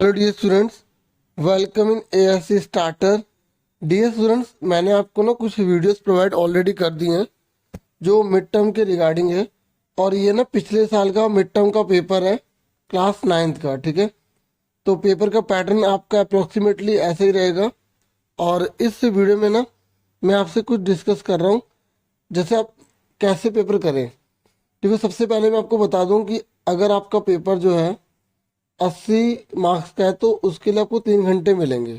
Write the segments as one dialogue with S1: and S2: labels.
S1: Hello dear students, welcome in ASC starter. Dear students, मैंने आपको ना कुछ वीडियोस प्रोवाइड ऑलरेडी कर दी हैं जो मिड टर्म के रिगार्डिंग है। और ये ना पिछले साल का मिड टर्म का पेपर है, क्लास 9th का। ठीक है, तो पेपर का पैटर्न आपका अप्रोक्सीमेटली ऐसे ही रहेगा। और इस वीडियो में ना मैं आपसे कुछ डिस्कस कर रहा हूँ, जैसे आप कैसे पेपर करें। देखो, सबसे पहले मैं आपको बता दूं कि अगर आपका पेपर जो है 80 मार्क्स का है तो उसके लिए आपको 3 घंटे मिलेंगे।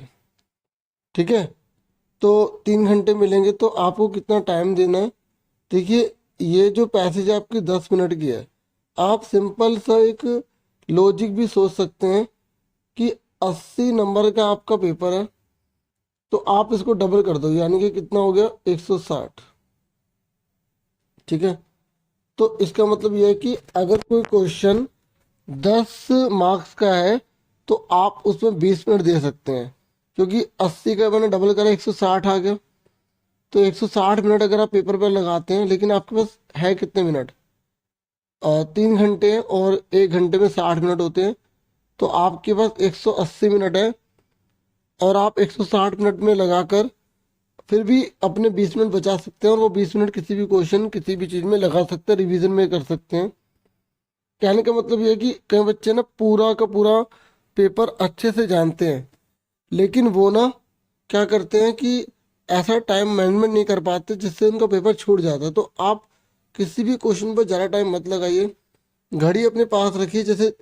S1: ठीक है, तो 3 घंटे मिलेंगे तो आपको कितना टाइम देना है। देखिए, ये जो पैसेज है आपकी 10 मिनट की है। आप सिंपल सा एक लॉजिक भी सोच सकते हैं कि 80 नंबर का आपका पेपर है तो आप इसको डबल कर दो, यानी कि कितना हो गया 160। ठीक है, तो इसका मतलब यह है कि अगर कोई क्वेश्चन 10 मार्क्स का है तो आप उसमें 20 मिनट दे सकते हैं, क्योंकि 80 का मैंने डबल करा 160 आ गया। तो 160 मिनट अगर आप पेपर पर लगाते हैं, लेकिन आपके पास है कितने मिनट, 3 घंटे हैं और 1 घंटे में 60 मिनट होते हैं, तो आपके पास 180 मिनट है। और आप 160 मिनट में लगाकर फिर भी अपने 20 मिनट बचा सकते हैं, और वो 20 मिनट किसी भी क्वेश्चन किसी भी चीज़ में लगा सकते हैं, रिवीजन में कर सकते हैं। कहने का मतलब ये है कि कई बच्चे ना पूरा का पूरा पेपर अच्छे से जानते हैं, लेकिन वो ना क्या करते हैं कि ऐसा टाइम मैनेजमेंट नहीं कर पाते जिससे उनका पेपर छूट जाता है। तो आप किसी भी क्वेश्चन पर ज़्यादा टाइम मत लगाइए, घड़ी अपने पास रखिए। जैसे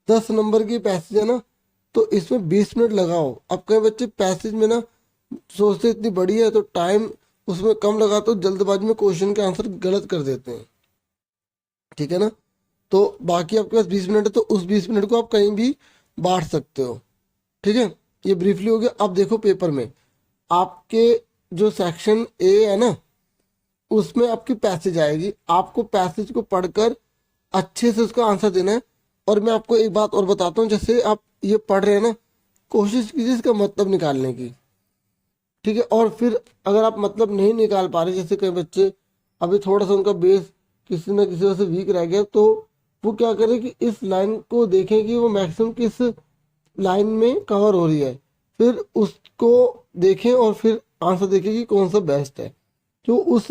S1: 10 नंबर की पैसेज है ना, तो इसमें 20 मिनट लगाओ। अब कई बच्चे पैसेज में ना सोचते इतनी बड़ी है तो टाइम उसमें कम लगाते, तो जल्दबाजी में क्वेश्चन के आंसर गलत कर देते हैं। ठीक है ना, तो बाकी आपके पास 20 मिनट है तो उस 20 मिनट को आप कहीं भी बांट सकते हो। ठीक है, ये ब्रीफली हो गया। अब देखो, पेपर में आपके जो सेक्शन ए है ना, उसमें आपकी पैसेज आएगी। आपको पैसेज को पढ़कर अच्छे से उसका आंसर देना है। और मैं आपको एक बात और बताता हूँ, जैसे आप ये पढ़ रहे हैं ना, कोशिश कीजिए इसका मतलब निकालने की। ठीक है, और फिर अगर आप मतलब नहीं निकाल पा रहे, जैसे कई बच्चे अभी थोड़ा सा उनका बेस किसी न किसी वजह से वीक रह गया, तो वो क्या करें कि इस लाइन को देखें कि वो मैक्सिमम किस लाइन में कवर हो रही है, फिर उसको देखें और फिर आंसर देखें कि कौन सा बेस्ट है जो उस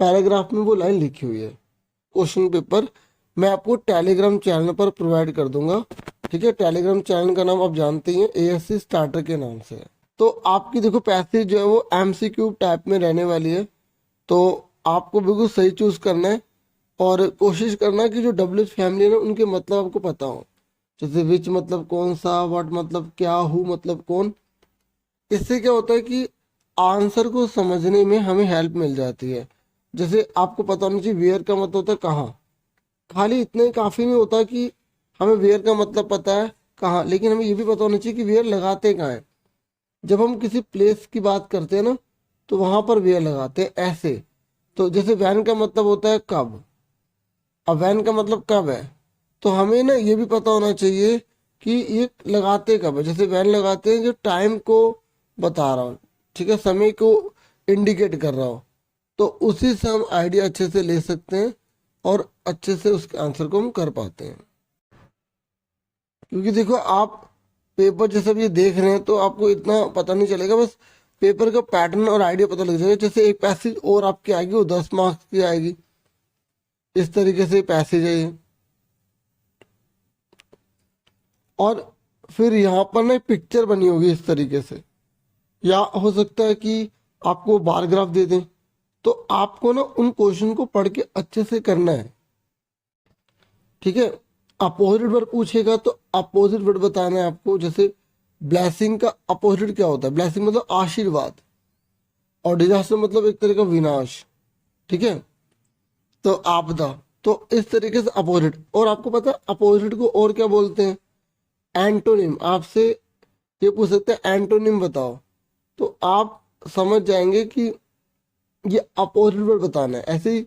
S1: पैराग्राफ में वो लाइन लिखी हुई है। क्वेश्चन पेपर मैं आपको टेलीग्राम चैनल पर प्रोवाइड कर दूंगा। ठीक है, टेलीग्राम चैनल का नाम आप जानते ही हैं, एएससी स्टार्टर के नाम से है। तो आपकी देखो पैसेज जो है वो एमसीक्यू टाइप में रहने वाली है, तो आपको बिल्कुल सही चूज करना है। और कोशिश करना है कि जो डब्ल्यू फैमिली है ना, उनके मतलब आपको पता हो। जैसे विच मतलब कौन सा, व्हाट मतलब क्या, हु मतलब कौन। इससे क्या होता है कि आंसर को समझने में हमें हेल्प मिल जाती है। जैसे आपको पता होना चाहिए वेयर का मतलब होता है कहाँ। खाली इतना ही काफ़ी नहीं होता कि हमें वेयर का मतलब पता है कहाँ, लेकिन हमें ये भी पता होना चाहिए कि वेयर लगाते कहाँ है। जब हम किसी प्लेस की बात करते हैं ना, तो वहाँ पर वेयर लगाते हैं ऐसे। तो जैसे वैन का मतलब होता है कब, अब वैन का मतलब कब है, तो हमें ना ये भी पता होना चाहिए कि ये लगाते कब है। जैसे वैन लगाते हैं जो टाइम को बता रहा हो, ठीक है, समय को इंडिकेट कर रहा हो, तो उसी से हम आइडिया अच्छे से ले सकते हैं और अच्छे से उसके आंसर को हम कर पाते हैं। क्योंकि देखो, आप पेपर जैसे भी ये देख रहे हैं तो आपको इतना पता नहीं चलेगा, बस पेपर का पैटर्न और आइडिया पता लग जाएगा। जैसे एक पैसेज और आपकी आएगी, वो 10 मार्क्स की आएगी। इस तरीके से पैसेज है ये। और फिर यहाँ पर ना पिक्चर बनी होगी इस तरीके से, या हो सकता है कि आपको बार ग्राफ दे दें। तो आपको ना उन क्वेश्चन को पढ़ के अच्छे से करना है। ठीक है, अपोजिट वर्ड पूछेगा तो अपोजिट वर्ड बताना है आपको। जैसे ब्लेसिंग का अपोजिट क्या होता है, ब्लेसिंग मतलब आशीर्वाद, और डिजास्टर मतलब एक तरह का विनाश। ठीक है, तो आपदा। तो इस तरीके से अपोजिट। और आपको पता है अपोजिट को और क्या बोलते हैं, एंटोनिम। आपसे ये पूछ सकते हैं एंटोनिम बताओ, तो आप समझ जाएंगे कि ये अपोजिट वर्ड बताना है। ऐसे ही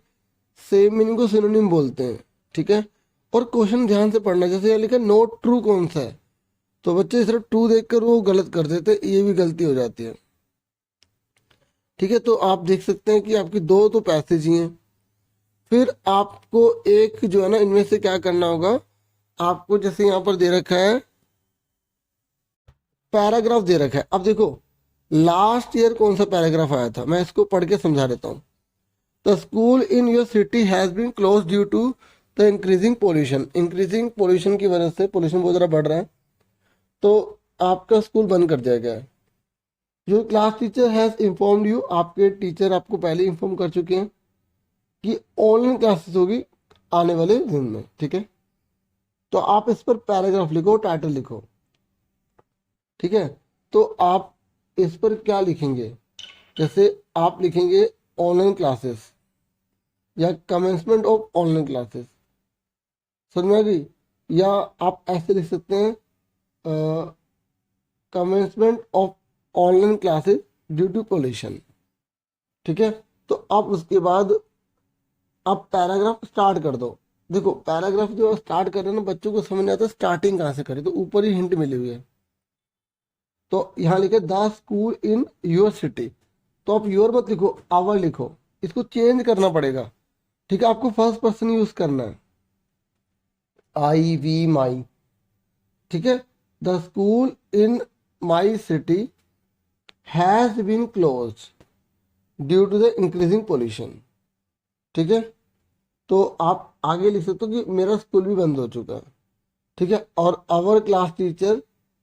S1: सेम मीनिंग को सिनोनिम बोलते हैं। ठीक है, और क्वेश्चन ध्यान से पढ़ना है। जैसे यहाँ लिखा नोट ट्रू कौन सा है, तो बच्चे सिर्फ ट्रू देखकर वो गलत कर देते हैं, ये भी गलती हो जाती है। ठीक है, तो आप देख सकते हैं कि आपकी दो तो पैसेज ही हैं। फिर आपको एक जो है ना, इनमें से क्या करना होगा, आपको जैसे यहाँ पर दे रखा है पैराग्राफ दे रखा है। अब देखो लास्ट ईयर कौन सा पैराग्राफ आया था, मैं इसको पढ़ के समझा देता हूँ। The school in your city has been close due to the increasing pollution. Increasing pollution की वजह से, पोल्यूशन बहुत ज़्यादा बढ़ रहा है, तो आपका स्कूल बंद कर दिया गया है। Your class teacher has informed you, आपके टीचर आपको पहले इन्फॉर्म कर चुके हैं कि ऑनलाइन क्लासेस होगी आने वाले दिन में। ठीक है, तो आप इस पर पैराग्राफ लिखो, टाइटल लिखो। ठीक है, तो आप इस पर क्या लिखेंगे, जैसे आप लिखेंगे ऑनलाइन क्लासेस या कमेंसमेंट ऑफ ऑनलाइन क्लासेस, समझ में आ गई। या आप ऐसे लिख सकते हैं commencement of online classes due to pollution. ठीक है, तो आप उसके बाद आप पैराग्राफ स्टार्ट कर दो। देखो पैराग्राफ जो स्टार्ट कर रहे हैं ना, बच्चों को समझ नहीं आता स्टार्टिंग कहाँ से करें, तो ऊपर ही हिंट मिली हुई है। तो यहाँ लिखे the school in your city, तो आप योर मत लिखो, आवर लिखो, इसको चेंज करना पड़ेगा। ठीक है, आपको फर्स्ट पर्सन यूज करना है, आई वी माई। ठीक है, the school in my city has been close due to the increasing pollution. ठीक है, तो आप आगे लिख सकते हो कि मेरा स्कूल भी बंद हो चुका है। ठीक है, और our class teacher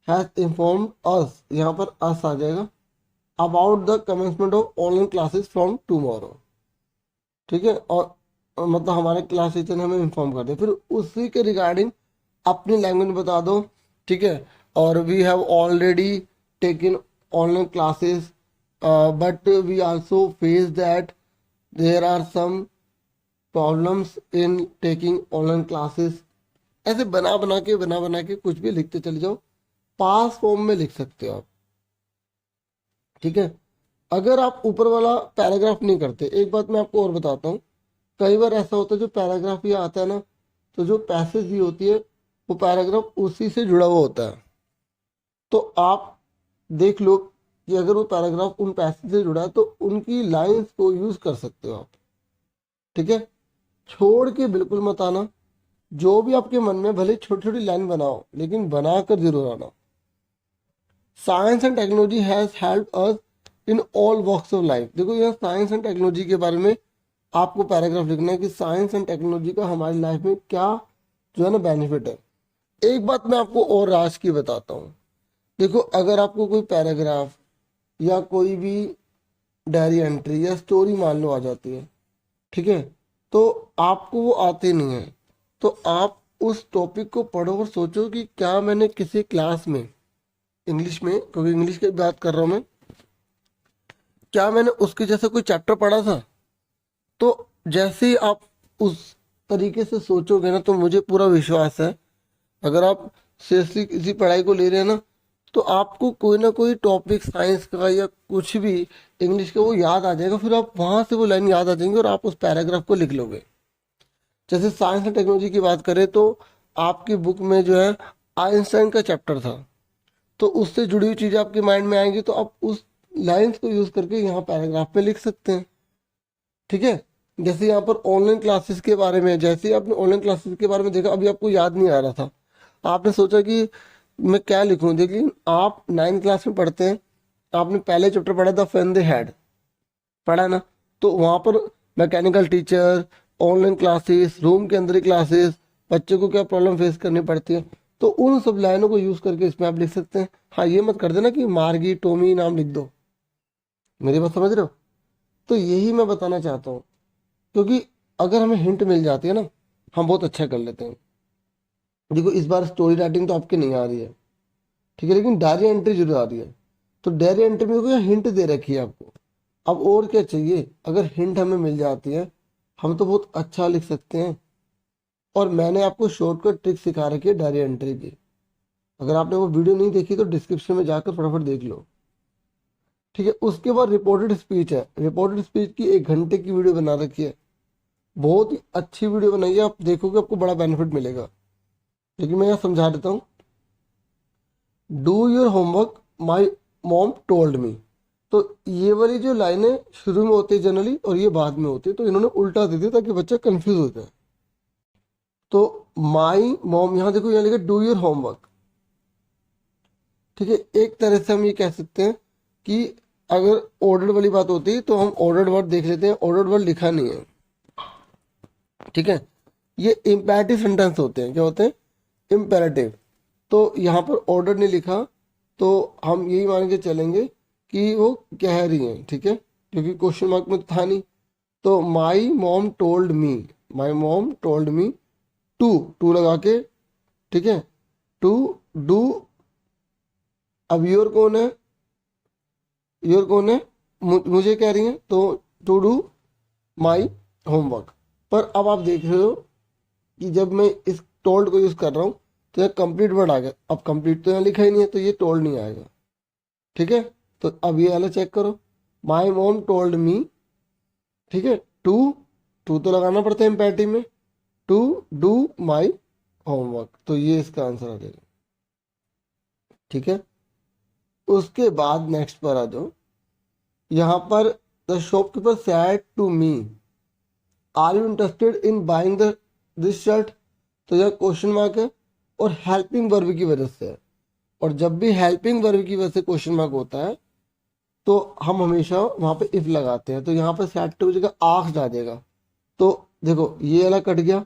S1: has informed us, यहाँ पर अस आ जाएगा, about the commencement of online classes from tomorrow. ठीक है, और मतलब हमारे क्लास टीचर ने हमें इन्फॉर्म कर दिया, फिर उसी के रिगार्डिंग अपनी लैंग्वेज में बता दो। ठीक है, और we have already taken online classes but we also face that there are some problems in taking online classes. ऐसे बना बना के कुछ भी लिखते चले जाओ, पास फॉर्म में लिख सकते हो आप। ठीक है, अगर आप ऊपर वाला पैराग्राफ नहीं करते, एक बात मैं आपको और बताता हूँ, कई बार ऐसा होता है जो पैराग्राफ ये आता है ना, तो जो पैसेज दी होती है वो पैराग्राफ उसी से जुड़ा हुआ होता है। तो आप देख लो कि अगर वो पैराग्राफ उन पैसेज से जुड़ा है तो उनकी लाइंस को यूज कर सकते हो आप। ठीक है, छोड़ के बिल्कुल मत आना, जो भी आपके मन में भले छोटी छोटी लाइन बनाओ, लेकिन बना कर जरूर आना। Science and technology has help us in all walks of life. देखो यहाँ साइंस एंड टेक्नोलॉजी के बारे में आपको पैराग्राफ लिखना है कि साइंस एंड टेक्नोलॉजी का हमारी लाइफ में क्या जो है ना बेनिफिट है। एक बात मैं आपको और आज की बताता हूँ। देखो अगर आपको कोई पैराग्राफ या कोई भी डायरी एंट्री या स्टोरी मान लो आ जाती है, ठीक है, तो आपको वो आते नहीं है, तो आप उस टॉपिक को पढ़ो और सोचो कि क्या मैंने किसी क्लास में इंग्लिश में, क्योंकि इंग्लिश की बात कर रहा हूँ मैं, क्या मैंने उसके जैसा कोई चैप्टर पढ़ा था। तो जैसे ही आप उस तरीके से सोचोगे ना, तो मुझे पूरा विश्वास है अगर आप सीरियसली किसी पढ़ाई को ले रहे हैं ना, तो आपको कोई ना कोई टॉपिक साइंस का या कुछ भी इंग्लिश का वो याद आ जाएगा, फिर आप वहाँ से वो लाइन याद आ जाएंगे और आप उस पैराग्राफ को लिख लोगे। जैसे साइंस एंड टेक्नोलॉजी की बात करें तो आपकी बुक में जो है आइंस्टाइन का चैप्टर था, तो उससे जुड़ी हुई चीज़ें आपके माइंड में आएंगी, तो आप उस लाइंस को यूज़ करके यहाँ पैराग्राफ में लिख सकते हैं। ठीक है, जैसे यहाँ पर ऑनलाइन क्लासेस के बारे में, जैसे ही आपने ऑनलाइन क्लासेस के बारे में देखा, अभी आपको याद नहीं आ रहा था, आपने सोचा कि मैं क्या लिखूं, लेकिन आप 9th क्लास में पढ़ते हैं, आपने पहले चैप्टर पढ़ा था फैन द हेड, पढ़ा ना, तो वहाँ पर mechanical teacher, online classes, room के अंदर ही क्लासेस, बच्चे को क्या प्रॉब्लम फेस करनी पड़ती है, तो उन सब लाइनों को यूज़ करके इसमें आप लिख सकते हैं। हाँ, ये मत कर देना कि मार्गी टोमी नाम लिख दो, मेरी बात समझ रहे हो। तो यही मैं बताना चाहता हूँ, क्योंकि अगर हमें हिंट मिल जाती है ना, हम बहुत अच्छा कर लेते हैं। देखो इस बार स्टोरी राइटिंग तो आपकी नहीं आ रही है, ठीक है, लेकिन डायरी एंट्री जरूर आ रही है। तो डायरी एंट्री में देखो हिंट दे रखी है आपको, अब और क्या चाहिए। अगर हिंट हमें मिल जाती है, हम तो बहुत अच्छा लिख सकते हैं। और मैंने आपको शॉर्टकट ट्रिक सिखा रखी है डायरी एंट्री की, अगर आपने वो वीडियो नहीं देखी तो डिस्क्रिप्शन में जाकर फटाफट देख लो। ठीक है, उसके बाद रिपोर्टेड स्पीच है, रिपोर्टेड स्पीच की 1 घंटे की वीडियो बना रखी है, बहुत ही अच्छी वीडियो बनाई है, आप देखोगे आपको बड़ा बेनिफिट मिलेगा। लेकिन मैं यहाँ समझा देता हूँ, do your homework my mom told मी। तो ये वाली जो लाइनें शुरू में होती है जनरली और ये बाद में होती है, तो इन्होंने उल्टा दे दिया ताकि बच्चा कंफ्यूज हो जाए। तो माई मॉम, यहाँ देखो यहाँ लिखा डू योर होमवर्क, ठीक है, एक तरह से हम ये कह सकते हैं कि अगर ऑर्डर्ड वाली बात होती है तो हम ऑर्डर्ड वर्ड देख लेते हैं, ऑर्डर्ड वर्ड लिखा नहीं है। ठीक है, ये इम्पेरेटिव सेंटेंस होते हैं। क्या होते हैं? इम्पेरेटिव। तो यहाँ पर ऑर्डर नहीं लिखा तो हम यही मान के चलेंगे कि वो कह रही हैं। ठीक है, क्योंकि क्वेश्चन मार्क में तो था नहीं। तो my mom told me, my mom told me to, to लगा के, ठीक है, टू डू। अब योर कौन है? योर कौन है? मुझे कह रही हैं, तो टू डू माई होमवर्क। पर अब आप देख रहे हो कि जब मैं इस टोल्ड को यूज कर रहा हूँ तो यह कंप्लीट वर्ड आ गया। अब कंप्लीट तो यहाँ लिखा ही नहीं है तो ये टोल्ड नहीं आएगा। ठीक है, तो अब ये वाला चेक करो, माई मॉम टोल्ड मी। ठीक है, टू, टू तो लगाना पड़ता है इम्पेरेटिव में, टू डू माई होमवर्क। तो ये इसका आंसर आ जाएगा। ठीक है, उसके बाद नेक्स्ट पर आ जाओ। यहाँ पर the shopkeeper said to me, are you interested in buying the this shirt. तो यह क्वेश्चन मार्क है और हेल्पिंग वर्ब की वजह से है। और जब भी हेल्पिंग वर्ब की वजह से क्वेश्चन मार्क होता है तो हम हमेशा वहां पे इफ लगाते हैं। तो यहाँ पर सेड टू की जगह आस्क्ड आ जाएगा। तो देखो ये वाला कट गया,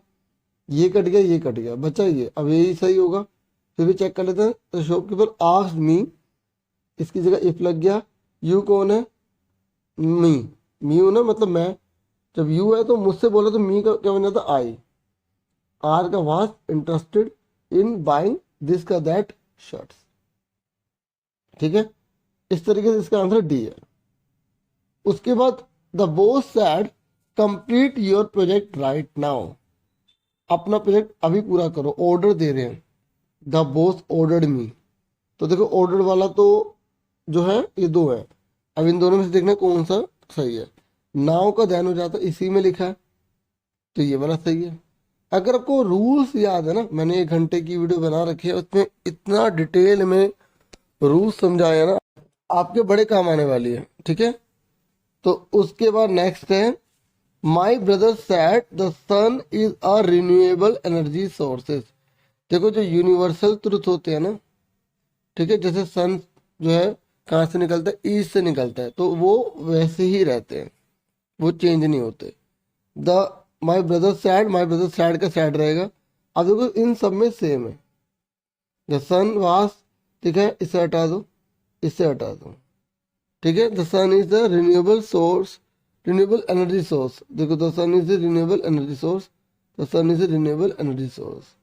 S1: ये कट गया, ये कट गया, बचा ये। अब यही सही होगा, फिर भी चेक कर लेते हैं। तो शॉपकीपर आस्क्ड मी, इसकी जगह इफ लग गया। यू कौन है? मी, मी हूं ना, मतलब मैं। जब यू है तो मुझसे बोला तो मी का क्या बन जाता? आई। आर का was interested in buying this का दैट शर्ट्स। ठीक है, इस तरीके से इसका आंसर डी है। उसके बाद the boss said complete your project right now, अपना प्रोजेक्ट अभी पूरा करो, ऑर्डर दे रहे हैं। द बॉस ऑर्डर्ड मी। तो देखो ऑर्डर वाला तो जो है ये दो है। अब इन दोनों में से देखना कौन सा सही है। नाउ का ध्यान हो जाता है, इसी में लिखा है, तो ये वाला सही है। अगर आपको रूल्स याद है ना, मैंने 1 घंटे की वीडियो बना रखी है, उसमें इतना डिटेल में रूल्स समझाया ना, आपके बड़े काम आने वाली है। ठीक है, तो उसके बाद नेक्स्ट है my brother said the sun is a renewable energy sources. देखो जो यूनिवर्सल ट्रुथ होते हैं ना, ठीक है, जैसे सन जो है कहाँ से निकलता है? ईस्ट से निकलता है, तो वो वैसे ही रहते हैं, वो चेंज नहीं होते। The my brother sad, my brother sad का सैड रहेगा। अब देखो इन सब में सेम है। द सन वास, ठीक है, इसे हटा दो, इससे हटा दो। ठीक है, the sun is the renewable source, renewable energy source. देखो the sun is the renewable energy source, the sun is the renewable energy source.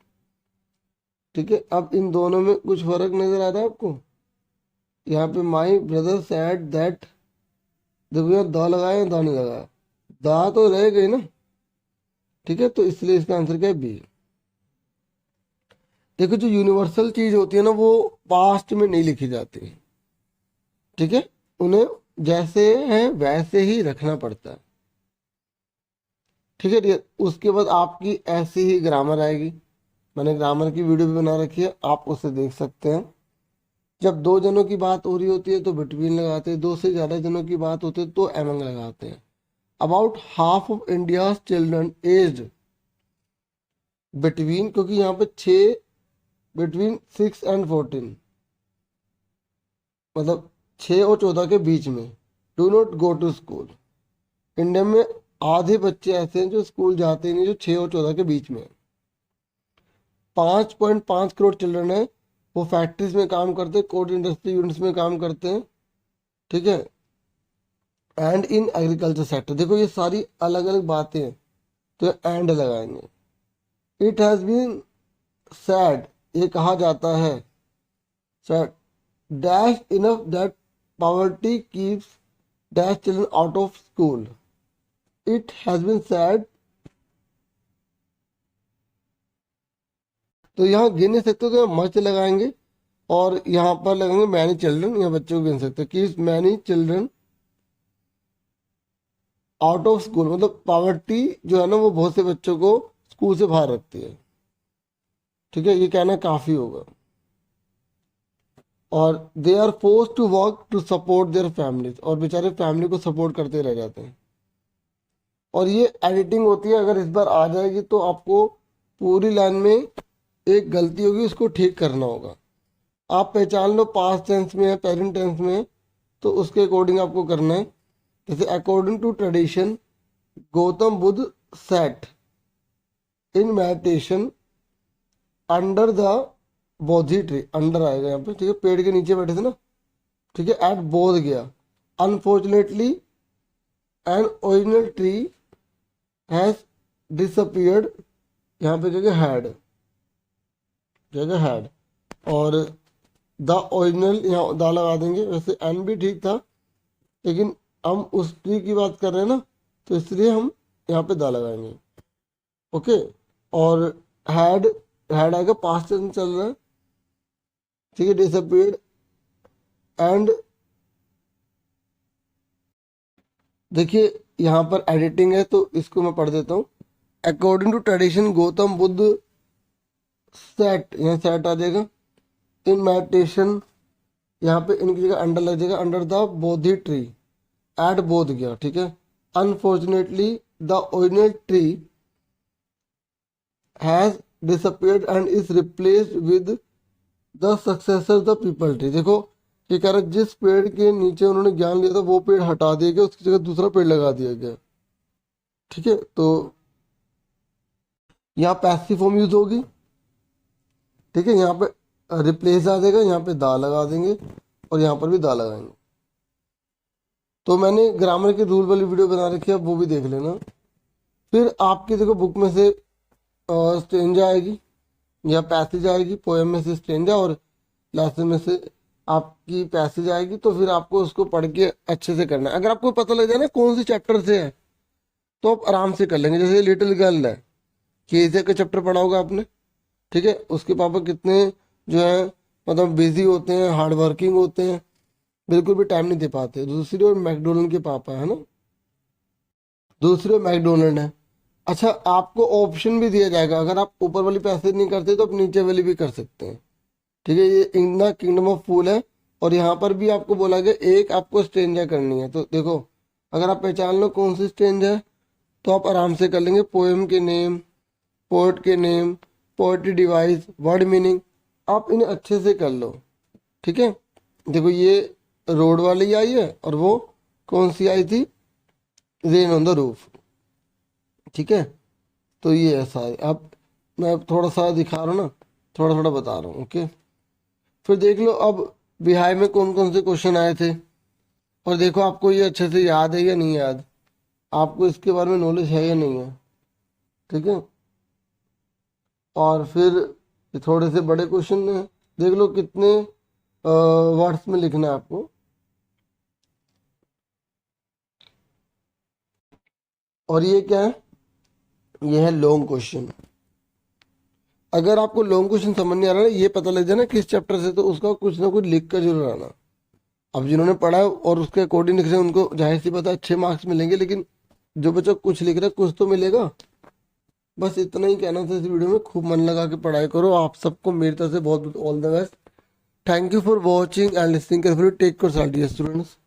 S1: ठीक है, अब इन दोनों में कुछ फर्क नजर आ रहा है आपको? यहाँ पे माई ब्रदर सैड दैट, देखो यहाँ द लगाया या दा नहीं लगाया? दा तो रह गई ना। ठीक है, तो इसलिए इसका आंसर क्या है? बी। देखो जो यूनिवर्सल चीज होती है ना वो पास्ट में नहीं लिखी जाती। ठीक है, उन्हें जैसे हैं वैसे ही रखना पड़ता है। ठीक है, उसके बाद आपकी ऐसी ही ग्रामर आएगी। मैंने ग्रामर की वीडियो भी बना रखी है, आप उसे देख सकते हैं। जब दो जनों की बात हो रही होती है तो बिटवीन लगाते हैं, दो से ज्यादा जनों की बात होती है तो एमंग लगाते हैं। About half of India children aged between, क्योंकि यहाँ पे 6, बिटवीन 6 and 14, मतलब 6 और 14 के बीच में, do not go to school. India में आधे बच्चे ऐसे हैं जो स्कूल जाते ही नहीं, जो 6 और 14 के बीच में। 5.5 करोड़ चिल्ड्रन है, वो फैक्ट्रीज में काम करते हैं, कोड इंडस्ट्री यूनिट्स में काम करते हैं। ठीक है, एंड इन एग्रीकल्चर सेक्टर। देखो ये सारी अलग अलग बातें हैं, तो एंड लगाएंगे। इट हैज बीन सैड, ये कहा जाता है, said dash enough that poverty keeps dash children out of school. It has been said, तो यहाँ गिन नहीं सकते तो मच लगाएंगे, और यहाँ पर लगाएंगे मैनी चिल्ड्रन, यहाँ बच्चों को गिन सकते हैं कि many children out of school, मतलब पॉवर्टी जो है ना वो बहुत से बच्चों को स्कूल से बाहर रखती है। ठीक है, ये कहना काफी होगा। और they are force to work to support their families, और बेचारे फैमिली को सपोर्ट करते रह जाते हैं। और ये एडिटिंग होती है, अगर इस बार आ जाएगी तो आपको पूरी लाइन में एक गलती होगी, उसको ठीक करना होगा। आप पहचान लो पास्ट टेंस में है, प्रेजेंट टेंस में है, तो उसके अकॉर्डिंग आपको करना है। जैसे according to tradition Gautam Buddha sat in meditation under the Bodhi tree, under आएगा यहाँ पे, ठीक है, पेड़ के नीचे बैठे थे ना, ठीक है, एट बोध गया। Unfortunately an original tree has disappeared, यहाँ पे क्या हैड, क्या हैड, और द ओरिजिनल यहाँ दा लगा देंगे। वैसे एन भी ठीक था, लेकिन हम उस ट्री की बात कर रहे हैं ना, तो इसलिए हम यहाँ पे दा लगाएंगे। ओके, और हैड, हैड आएगा पास्ट टेंस चल रहा है, ठीक है, डिसअपियर्ड। एंड देखिए यहाँ पर एडिटिंग है, तो इसको मैं पढ़ देता हूँ। According to tradition Gautam Buddha set, यहाँ सेट आ जाएगा। इन मेडिटेशन, यहाँ पे इनकी जगह अंडर लग जाएगा, under the Bodhi tree eight बोध गया, ठीक है। Unfortunately the original tree has disappeared and is replaced with the successor the people tree. देखो कि कह रहा जिस पेड़ के नीचे उन्होंने ज्ञान लिया था वो पेड़ हटा दिया गया, उसकी जगह दूसरा पेड़ लगा दिया गया, ठीक है। तो यहाँ पैसिव फॉर्म यूज होगी, ठीक है, यहाँ पे रिप्लेस आ जाएगा, यहाँ पे दा लगा देंगे और यहाँ पर भी दा लगाएंगे। तो मैंने ग्रामर के रूल वाली वीडियो बना रखी है, वो भी देख लेना। फिर आपकी देखो बुक में से स्ट्रेंजा आएगी या पैसेज आएगी, पोएम में से स्ट्रेंजा और लेसन में से आपकी पैसेज आएगी। तो फिर आपको उसको पढ़ के अच्छे से करना है। अगर आपको पता लग जाए ना कौन सी चैप्टर से है, तो आप आराम से कर लेंगे। जैसे लिटिल गर्ल है, केजिया का चैप्टर पढ़ा होगा आपने, ठीक है, उसके पापा कितने जो है मतलब बिजी होते हैं, हार्ड वर्किंग होते हैं, बिल्कुल भी टाइम नहीं दे पाते। दूसरी ओर मैकडोनल्ड के पापा है ना, दूसरी ओर मैकडोनल्ड है। अच्छा, आपको ऑप्शन भी दिया जाएगा, अगर आप ऊपर वाली पैसेज नहीं करते तो आप नीचे वाली भी कर सकते हैं, ठीक है। ये इन द किंगडम ऑफ फूल है, और यहाँ पर भी आपको बोला गया एक आपको स्ट्रेंजा करनी है। तो देखो अगर आप पहचान लो कौन सी स्ट्रेंजा है, तो आप आराम से कर लेंगे। पोएम के नेम, पोएट के name, poetry device, word meaning, आप इन्हें अच्छे से कर लो, ठीक है। देखो ये रोड वाली आई है, और वो कौन सी आई थी, रेन ऑन द रूफ, ठीक है। तो ये ऐसा है। अब मैं थोड़ा सा दिखा रहा हूँ ना, थोड़ा थोड़ा बता रहा हूँ, ओके। फिर देख लो अब बिहार में कौन कौन से क्वेश्चन आए थे, और देखो आपको ये अच्छे से याद है या नहीं याद, आपको इसके बारे में नॉलेज है या नहीं है, ठीक है। और फिर ये थोड़े से बड़े क्वेश्चन हैं, देख लो कितने वर्ड्स में लिखना है आपको। और ये क्या है, ये है लॉन्ग क्वेश्चन। अगर आपको लॉन्ग क्वेश्चन समझ नहीं आ रहा है, ये पता लग जाए ना किस चैप्टर से, तो उसका कुछ ना कुछ लिख कर जरूर आना। अब जिन्होंने पढ़ा है और उसके अकॉर्डिंग लिख रहे हैं उनको जाहिर सी बात है अच्छे मार्क्स मिलेंगे, लेकिन जो बच्चा कुछ लिख रहा है कुछ तो मिलेगा। बस इतना ही कहना था इस वीडियो में। खूब मन लगा के पढ़ाई करो। आप सबको मेरी तरफ से बहुत बहुत all the best. Thank you for watching and listening carefully. Take care dear students.